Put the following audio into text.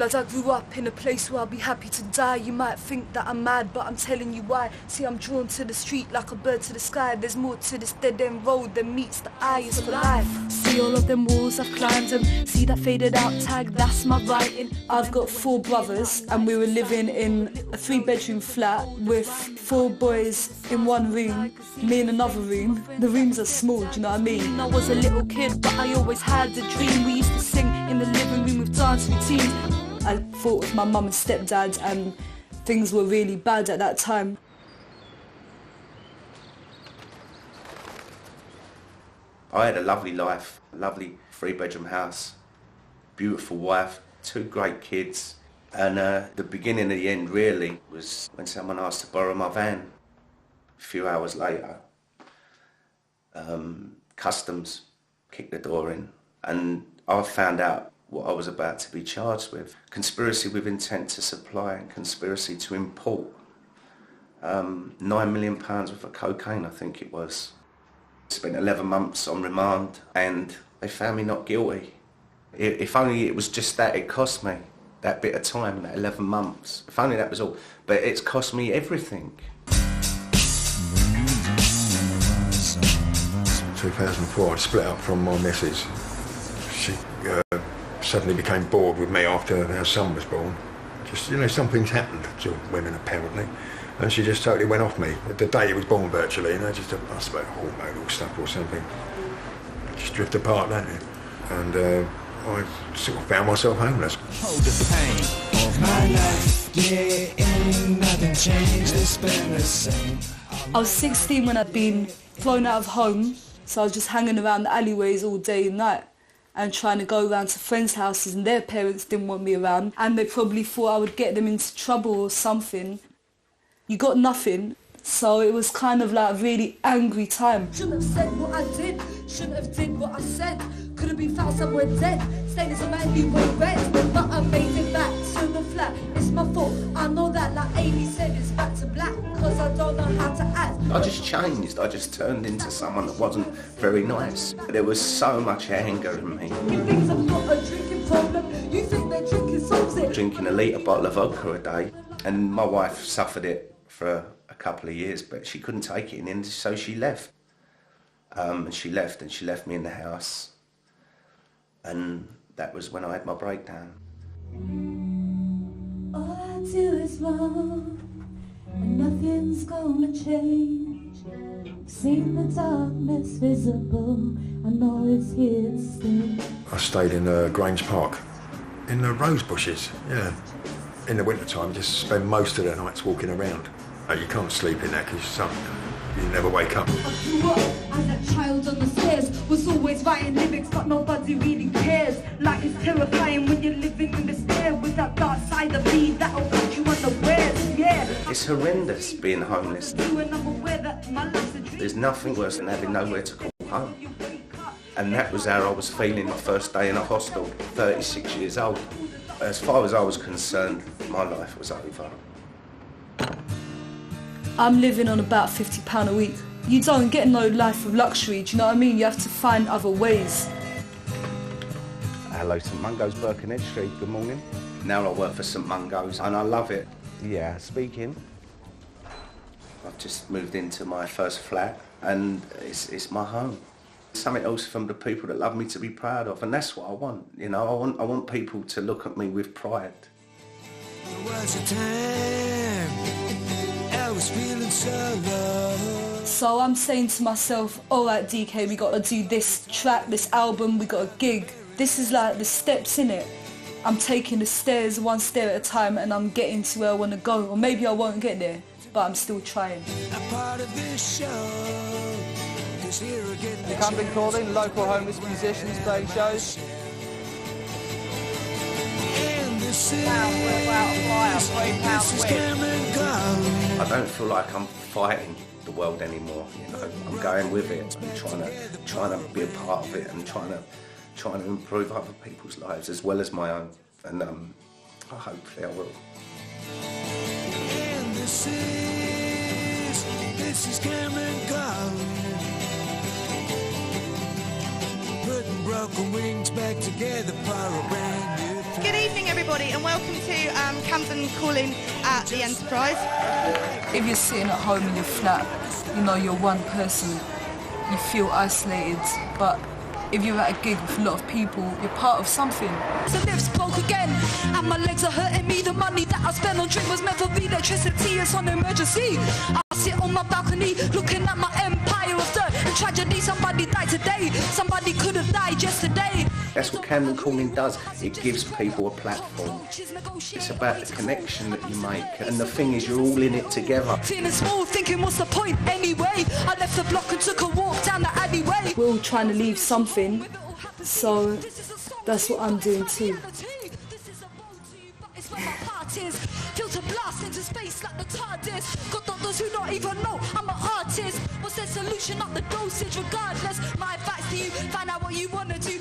as I grew up in a place where I'll be happy to die. You might think that I'm mad, but I'm telling you why. See, I'm drawn to the street like a bird to the sky. There's more to this dead-end road than meets the eye. It's for life. See all of them walls I've climbed them. See that faded out tag, that's my writing. I've got 4 brothers and we were living in a 3-bedroom flat with 4 boys in one room, me in another room. The rooms are small, do you know what I mean? I was a little kid, but I always had a dream. We used to sing in the living room with dance routines. I fought with my mum and stepdad and things were really bad at that time. I had a lovely life, a lovely 3-bedroom house, beautiful wife, 2 great kids. And the beginning of the end really was when someone asked to borrow my van. A few hours later, customs kicked the door in and I found out what I was about to be charged with. Conspiracy with intent to supply and conspiracy to import £9 million worth of cocaine, I think it was. Spent 11 months on remand and they found me not guilty. If only it was just that it cost me, that bit of time, that 11 months. If only that was all. But it's cost me everything. 2004, I split up from my missus. She suddenly became bored with me after her son was born. Just, you know, something's happened to women apparently. And she just totally went off me. The day he was born virtually, you know, just must have been hormonal stuff or something. Just drift apart, don't you? And I sort of found myself homeless. Hold the pain of my life. Yeah, ain't nothing changed, it's been the same. I was 16 when I'd been thrown out of home, so I was just hanging around the alleyways all day and night and trying to go around to friends' houses, and their parents didn't want me around and they probably thought I would get them into trouble or something. You got nothing, so it was kind of like a really angry time. Shouldn't have said what I did, shouldn't have did what I said. Could have been found somewhere dead, staying as a man who went red. But I made it back to the flat, it's my fault. I know that, like Amy said, it's back to black, cause I don't know how to act. I just changed, I just turned into someone that wasn't very nice. There was so much anger in me. You think I've got a drinking problem, you think that drinking solves it. Drinking a litre bottle of vodka a day, and my wife suffered it for a couple of years, but she couldn't take it in the end, so she left. And she left me in the house. And that was when I had my breakdown. All I do is wrong, and nothing's gonna change. Seen the darkness visible, I know it's here to stay. I stayed in Grange Park, in the rose bushes, yeah. In the winter time, just spend most of the nights walking around. You can't sleep in there because you never wake up. I grew up as a child on the stairs, was always writing lyrics but nobody really cares. Like it's terrifying when you're living in despair with that dark side of me that'll put you unawares, yeah. It's horrendous being homeless. There's nothing worse than having nowhere to call home. And that was how I was feeling the first day in a hostel, 36 years old. As far as I was concerned, my life was over. I'm living on about £50 a week. You don't get no life of luxury, do you know what I mean? You have to find other ways. Hello, St Mungo's, Birkenhead Street, good morning. Now I work for St Mungo's and I love it. Yeah, speaking. I've just moved into my first flat and it's my home. Something else from the people that love me to be proud of, and that's what I want. You know, I want people to look at me with pride. There was a time I was feeling so low. So I'm saying to myself, all right, DK, we got to do this track, this album, we got a gig. This is like the steps in it. I'm taking the stairs one stair at a time and I'm getting to where I want to go. Or maybe I won't get there, but I'm still trying. A part of this show. The Camden Calling, local homeless musicians playing shows. I don't feel like I'm fighting the world anymore. You know, I'm going with it. I'm trying to be a part of it and trying to improve other people's lives as well as my own. And hopefully I will. And this is Camden Calling. Putting broken wings back together for a brand new Good evening, everybody, and welcome to Camden Calling at the Enterprise. If you're sitting at home in your flat, you know, you're one person, you feel isolated, but if you're at a gig with a lot of people, you're part of something. The lips broke again, and my legs are hurting me. The money that I spent on drink was meant for the electricity. It's on emergency. I sit on my balcony, looking at my empire of dirt and tragedy. Somebody died today, somebody could have died yesterday. That's what Camden Calling does. It gives people a platform. It's about the connection that you make, and the thing is, you're all in it together. Feeling small, thinking what's the point anyway? I left the block and took a walk down the alleyway. We're all trying to leave something, so that's what I'm doing too. Filter blast into space like the TARDIS. Got doctors who don't even know I'm an artist. What's their solution? Up the dosage regardless. My advice to you, find out what you wanna do.